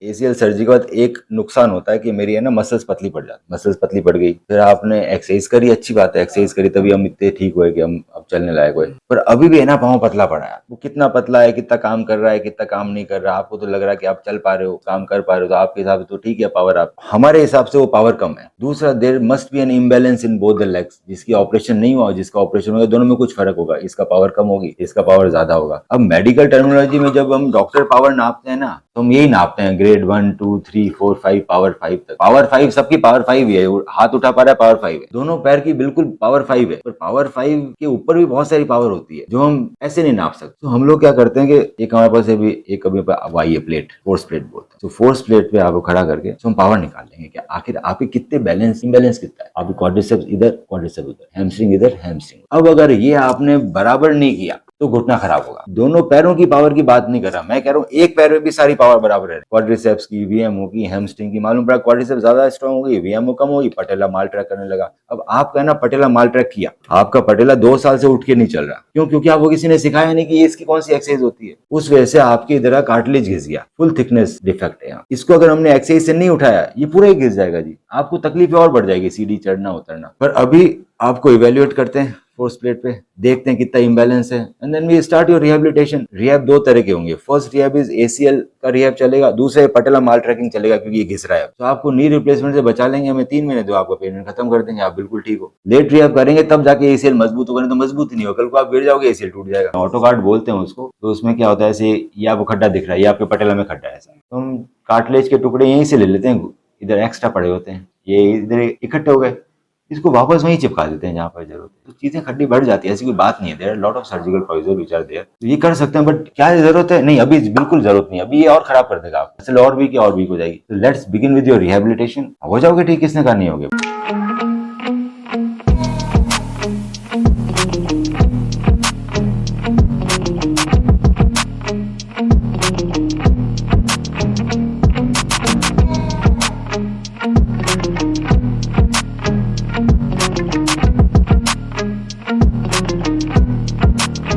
ACL surgery के बाद एक नुकसान होता है कि मेरी है ना मसल्स पतली पड़ जाती, मसल्स पतली पड़ गई, फिर आपने एक्सरसाइज करी, अच्छी बात है, एक्सरसाइज करी तभी हम इतने ठीक हुए कि हम अब चलने लायक हुए, पर अभी भी है ना पाँव पतला पड़ा है। वो कितना पतला है, कितना काम कर रहा है, कितना काम नहीं कर रहा, आपको तो लग रहा है कि आप चल पा रहे हो, काम कर पा रहे हो, तो आपके हिसाब से तो ठीक है पावर, आप हमारे हिसाब से वो पावर कम है। दूसरा, there must be an imbalance in both the legs, जिसकी ऑपरेशन नहीं हुआ, जिसका ऑपरेशन होगा, दोनों में कुछ फर्क होगा, इसका पावर कम होगी, इसका पावर ज्यादा होगा। अब मेडिकल टर्मिनोलॉजी में जब हम डॉक्टर पावर नापते हैं ना, तो हम यही नापते हैं ग्रेड 1 2 3 4 5 पावर 5 तक। पावर 5 सबकी पावर 5 ही है, हाथ उठा पा रहा है पावर 5 है, दोनों पैर की बिल्कुल पावर 5 है, पर पावर 5 के ऊपर भी बहुत सारी पावर होती है जो हम ऐसे नहीं नाप सकते। तो हम लोग क्या करते हैं कि एक हमारे पास भी एक अभी आई है प्लेट, फोर्स प्लेट बोलते हैं, तो फोर्स प्लेट पे आपको खड़ा करके तो हम पावर निकाल लेंगे कि आखिर आपके कितने बैलेंस इम्बैलेंस कितना है, आपकी क्वाड्रिसेप्स इधर, क्वाड्रिसेप्स उधर, हैमस्ट्रिंग इधर, हैमस्ट्रिंग। अब अगर ये आपने बराबर नहीं किया तो घुटना खराब होगा। दोनों पैरों की पावर की बात नहीं कर रहा, मैं कह रहा हूँ एक पैर में भी सारी पावर बराबर है, क्वाड्रिसेप्स की, वीएमओ की, हैमस्ट्रिंग की। मालूम पड़ा क्वाड्रिसेप्स ज्यादा स्ट्रांग हो गई, वीएमओ कम होगी, पटेला माल ट्रैक करने लगा। अब आपका ना पटेला माल ट्रैक किया, आपका पटेला 2 साल से उठ के नहीं चल रहा, क्यों? क्योंकि आपको किसी ने सिखाया नहीं कि ये इसकी कौन सी एक्सरसाइज होती है। उस वजह से आपकी इधर कार्टिलेज घिस गया, फुल थिकनेस डिफेक्ट है यहाँ। इसको अगर हमने एक्सरसाइज से नहीं उठाया, ये पूरा ही घिस जाएगा जी, आपको तकलीफ और बढ़ जाएगी, सीढ़ी चढ़ना उतरना। पर अभी आपको इवेल्युएट करते हैं फोर्स प्लेट पे, देखते हैं कितना इम्बैलेंस है, and then we start your rehabilitation. Rehab 2 तरह के होंगे, फर्स्ट रिहैब इज एसीएल का रिहैब चलेगा, दूसरे पटेला माल ट्रैकिंग चलेगा क्योंकि ये घिस रहा है। तो आपको नी रिप्लेसमेंट से बचा लेंगे, हमें 3 महीने दो, आपका पेमेंट खत्म कर देंगे, आप बिल्कुल ठीक हो। लेट रिहैब करेंगे तब जाके एसीएल मजबूत होगा, नहीं तो मजबूत ही नहीं होगा, कल को आप गिर जाओगे एसीएल टूट जाएगा। ऑटो कार्ड बोलते हैं उसको, तो उसमें क्या होता है, ऐसे ये आपको खड्डा दिख रहा है, ये आपके पटेला में खड्डा है, ऐसा तो हम कार्टिलेज के टुकड़े यहीं से ले लेते हैं, इधर एक्स्ट्रा पड़े होते हैं, ये इधर इकट्ठे हो गए, इसको वापस वहीं चिपका देते हैं जहाँ पर जरूरत है, तो चीजें खड्डी बढ़ जाती है, ऐसी कोई बात नहीं है। There are lot of surgical procedure which are there, तो ये कर सकते हैं, बट क्या जरूरत है? नहीं, अभी बिल्कुल जरूरत नहीं, अभी ये और खराब कर देगा आप, असल और वीक हो जाएगी। तो let's begin with your rehabilitation, हो जाओगे ठीक, किसने कहा नहीं होगे।